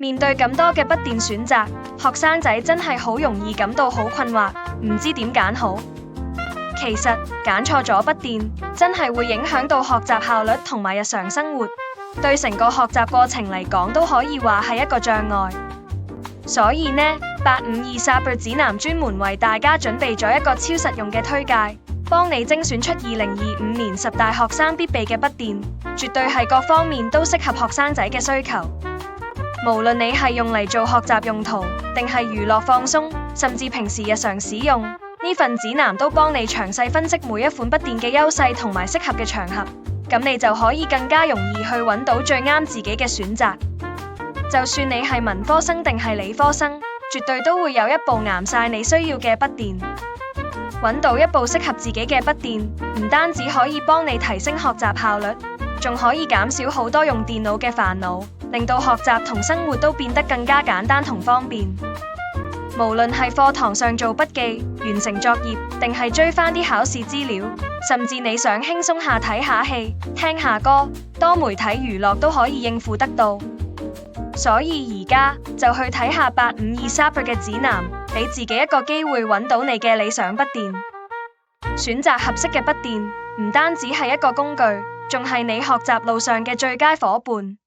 面對咁多嘅筆電選擇，學生仔真係好容易感到好困惑，唔知點揀好。其實揀錯咗筆電，真係會影響到學習效率同埋日常生活，對成個學習過程嚟講都可以話係一個障礙。所以呢，852 Saber 指南專門為大家準備咗一個超實用嘅推介，幫你精選出2025年10大學生必備嘅筆電，絕對係各方面都適合學生仔嘅需求。無論你係用嚟做學習用途，定係娛樂放鬆，甚至平時日常使用，呢份指南都幫你詳細分析每一款筆電嘅優勢同埋適合嘅場合，咁你就可以更加容易去揾到最啱自己嘅選擇。就算你係文科生定係理科生，絕對都會有一部啱晒你需要嘅筆電。揾到一部適合自己嘅筆電，唔單止可以幫你提升學習效率，仲可以減少好多用電腦嘅煩惱，令到學習同生活都變得更加簡單同方便。無論係課堂上做筆記、完成作業，定係追翻啲考試資料，甚至你想輕鬆下睇下戲、聽下歌，多媒體娛樂都可以應付得到。所以而家就去睇下852 Saber 嘅指南，俾自己一個機會揾到你嘅理想筆電。選擇合適嘅筆電，唔單止係一個工具，仲係你學習路上嘅最佳夥伴。